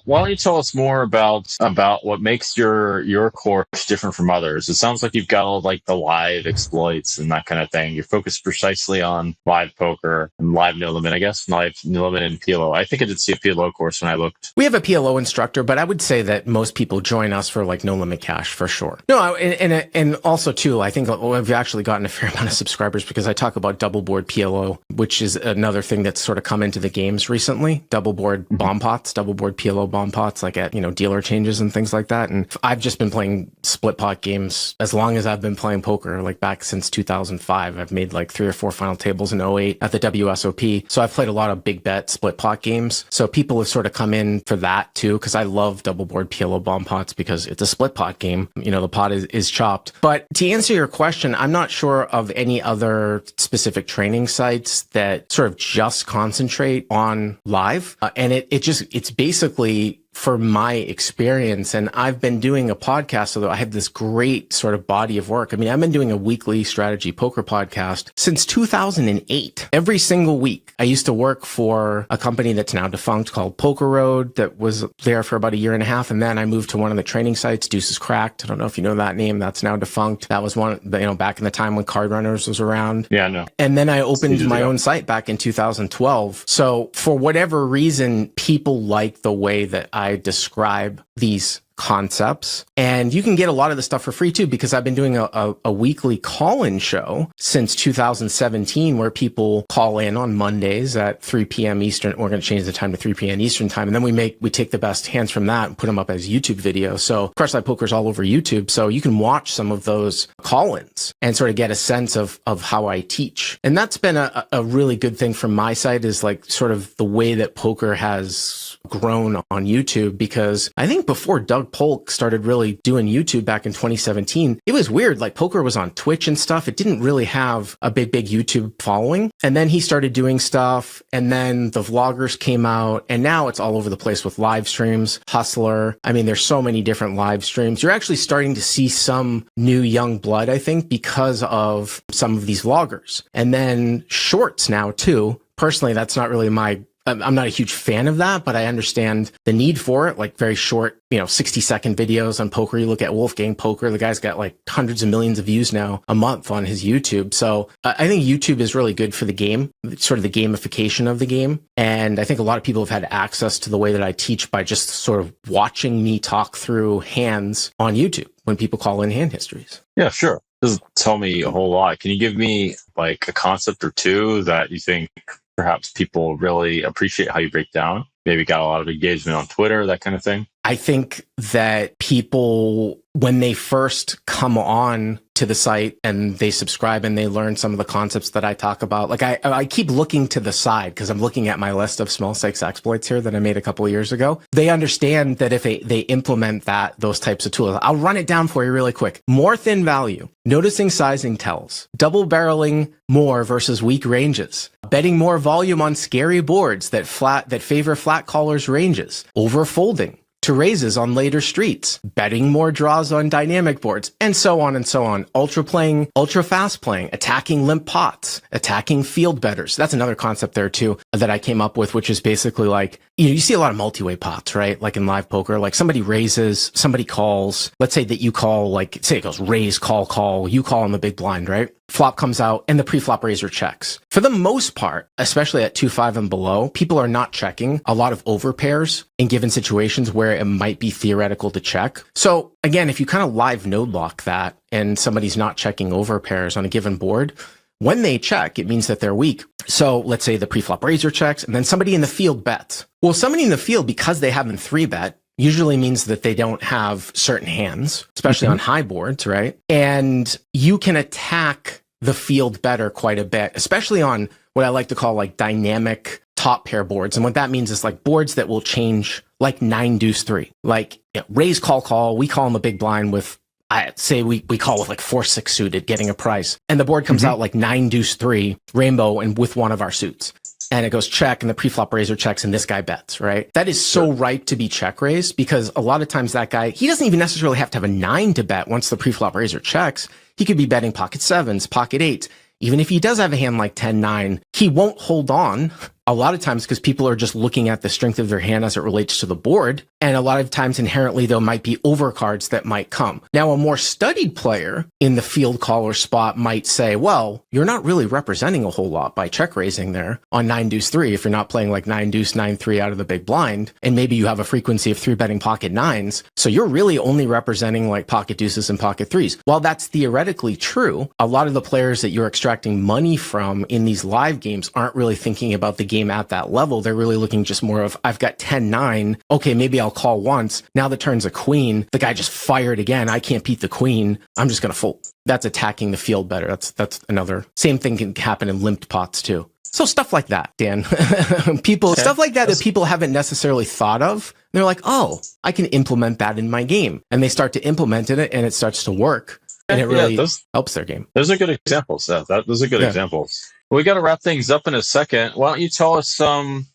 why don't you tell us more about what makes your course different from others? It sounds like you've got all like the live exploits and that kind of thing. You're focused precisely on live poker and live no limit, I guess, live no limit and PLO. I think I did see a PLO course when I looked. We have a PLO instructor, but I would say that most people join us for like no limit cash for sure. No, and also too, I think we've actually gotten a fair amount of subscribers because I talk about Double Board PLO, which is another thing that's sort of come into the games recently. Double Board bomb pots, Double Board PLO bomb pots, like at, dealer changes and things like that. And I've just been playing split pot games as long as I've been playing poker, like back since 2005. I've made like 3 or 4 final tables in '08 at the WSOP. So I've played a lot of big bet split pot games. So people have sort of come in for that too, because I love Double Board PLO bomb pots because it's a split pot game. The pot is chopped. But to answer your question, I'm not sure of any other specific training sites that sort of just concentrate on live. And it's basically, for my experience, and I've been doing a podcast, although I have this great sort of body of work. I mean, I've been doing a weekly strategy poker podcast since 2008, every single week. I used to work for a company that's now defunct called Poker Road that was there for about a year and a half. And then I moved to one of the training sites, Deuces Cracked. I don't know if you know that name. That's now defunct. That was one, back in the time when Card Runners was around. Yeah, I know. And then I opened my own site back in 2012. So for whatever reason, people like the way that I describe these concepts. And you can get a lot of the stuff for free too, because I've been doing a weekly call-in show since 2017 where people call in on Mondays at 3 p.m. Eastern. We're going to change the time to 3 p.m. Eastern time. And then we take the best hands from that and put them up as YouTube videos. So Crush Live Poker's all over YouTube. So you can watch some of those call-ins and sort of get a sense of how I teach. And that's been a really good thing from my side, is like sort of the way that poker has grown on YouTube, because I think before Doug Polk started really doing YouTube back in 2017, it was weird. Like poker was on Twitch and stuff. It didn't really have a big YouTube following. And then he started doing stuff, and then the vloggers came out, and now it's all over the place with live streams. Hustler. I mean, there's so many different live streams. You're actually starting to see some new young blood, I think, because of some of these vloggers. And then shorts now too. Personally, that's not really I'm not a huge fan of that, but I understand the need for it, like very short, 60-second videos on poker. You look at Wolfgang Poker, the guy's got like hundreds of millions of views now a month on his YouTube. So I think YouTube is really good for the game, sort of the gamification of the game. And I think a lot of people have had access to the way that I teach by just sort of watching me talk through hands on YouTube when people call in hand histories. Yeah, sure. Doesn't tell me a whole lot. Can you give me like a concept or two that you think perhaps people really appreciate how you break down? Maybe got a lot of engagement on Twitter, that kind of thing? I think that people, when they first come on to the site and they subscribe and they learn some of the concepts that I talk about, like I keep looking to the side because I'm looking at my list of small stakes exploits here that I made a couple of years ago. They understand that if they implement those types of tools, I'll run it down for you really quick. More thin value, noticing sizing tells, double barreling more versus weak ranges, betting more volume on scary boards that favor flat callers ranges, overfolding to raises on later streets, betting more draws on dynamic boards, and so on and so on. Ultra playing, ultra fast playing, attacking limp pots, attacking field bettors. That's another concept there too that I came up with, which is basically like, you see a lot of multi-way pots, right? Like in live poker, like somebody raises, somebody calls. Let's say that you call, like, say it goes raise, call, you call on the big blind, right? Flop comes out and the pre-flop raiser checks. For the most part, especially at 2-5 and below, people are not checking a lot of overpairs in given situations where it might be theoretical to check. So again, if you kind of live node lock that and somebody's not checking overpairs on a given board, when they check, it means that they're weak. So let's say the pre-flop raiser checks and then somebody in the field bets. Well, somebody in the field, because they haven't 3-bet, usually means that they don't have certain hands, especially on high boards, right? And you can attack the field better quite a bit, especially on what I like to call like dynamic top pair boards. And what that means is like boards that will change like 9-3, like raise, call, we call them a big blind with, I say we call with like 4-6 suited, getting a price. And the board comes out like 9-3 rainbow and with one of our suits. And it goes check and the pre-flop raiser checks and this guy bets, right? That is so ripe to be check raised because a lot of times that guy, he doesn't even necessarily have to have a 9 to bet once the pre-flop raiser checks. He could be betting pocket 7s, pocket 8s. Even if he does have a hand like 10-9, he won't hold on a lot of times because people are just looking at the strength of their hand as it relates to the board. And a lot of times inherently there might be overcards that might come. Now, a more studied player in the field caller spot might say, well, you're not really representing a whole lot by check raising there on 9-deuce-3 if you're not playing like 9-deuce, 9-3 out of the big blind. And maybe you have a frequency of 3-betting pocket nines. So you're really only representing like pocket deuces and pocket threes. While that's theoretically true, a lot of the players that you're extracting money from in these live games aren't really thinking about the game at that level. They're really looking just more of, I've got 10-9. Okay, maybe I'll call once. Now the turn's a queen. The guy just fired again. I can't beat the queen. I'm just going to fold. That's attacking the field better. That's another. Same thing can happen in limped pots too. So stuff like that, Dan. Stuff like that people haven't necessarily thought of. They're like, oh, I can implement that in my game. And they start to implement it and it starts to work. And it really helps their game. Those are good examples, Seth. Those are good examples. We got to wrap things up in a second. Why don't you tell us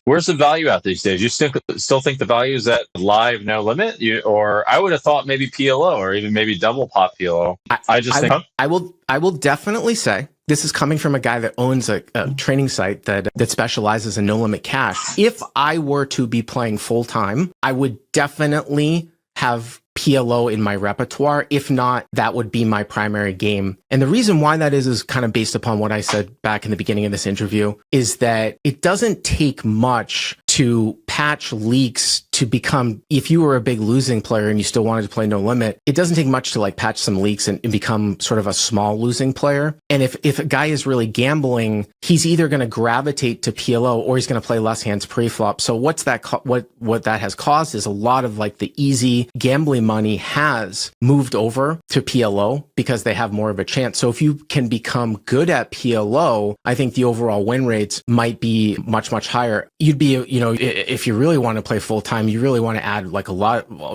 where's the value at these days? You still think the value is at live no limit? Or I would have thought maybe PLO or even maybe double pot PLO. I will definitely say this is coming from a guy that owns a training site that specializes in no limit cash. If I were to be playing full time, I would definitely have PLO in my repertoire. If not, that would be my primary game. And the reason why that is kind of based upon what I said back in the beginning of this interview, is that it doesn't take much to patch leaks to become, if you were a big losing player and you still wanted to play no limit, it doesn't take much to like patch some leaks and become sort of a small losing player. And if a guy is really gambling, he's either going to gravitate to PLO or he's going to play less hands pre-flop. So what that has caused is a lot of like the easy gambling money has moved over to PLO because they have more of a chance. So if you can become good at PLO, I think the overall win rates might be much, much higher. You'd be, if you really want to play full time, you really want to add like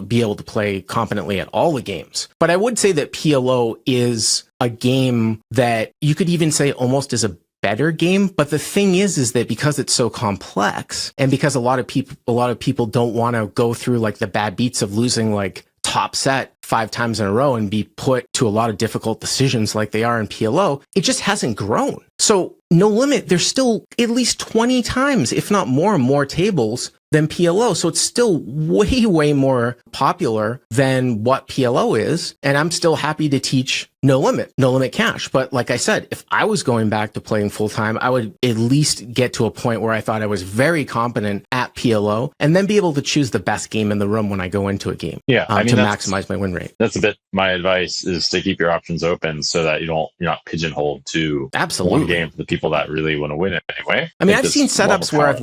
be able to play competently at all the games. But I would say that PLO is a game that you could even say almost is a better game. But the thing is that because it's so complex and because a lot of people don't want to go through like the bad beats of losing like top set 5 times in a row and be put to a lot of difficult decisions like they are in PLO, it just hasn't grown. So no limit, there's still at least 20 times, if not more tables than PLO. So it's still way, way more popular than what PLO is. And I'm still happy to teach no limit cash. But like I said, if I was going back to playing full time, I would at least get to a point where I thought I was very competent at PLO and then be able to choose the best game in the room when I go into a game. Yeah, to maximize my win rate. That's a bit my advice, is to keep your options open so that you're not pigeonholed to one game for the people that really want to win it anyway. I mean, I've seen setups where I've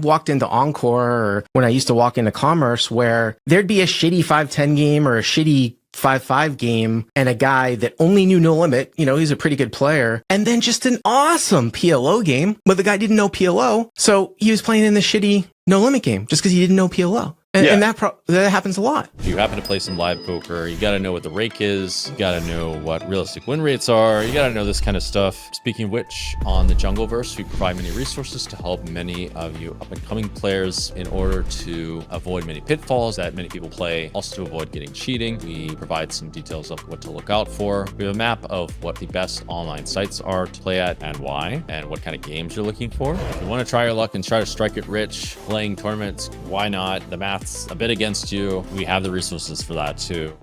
walked into Encore, or when I used to walk into Commerce, where there'd be a shitty 5-10 game or a shitty 5-5 game and a guy that only knew no limit, he's a pretty good player, and then just an awesome PLO game, but the guy didn't know PLO, so he was playing in the shitty no limit game just because he didn't know PLO. And that happens a lot. If you happen to play some live poker, you got to know what the rake is. You got to know what realistic win rates are. You got to know this kind of stuff. Speaking of which, on the Jungleverse, we provide many resources to help many of you up-and-coming players in order to avoid many pitfalls that many people play. Also, to avoid getting cheating, we provide some details of what to look out for. We have a map of what the best online sites are to play at and why, and what kind of games you're looking for. If you want to try your luck and try to strike it rich, playing tournaments, why not? The math's a bit against you. We have the resources for that too.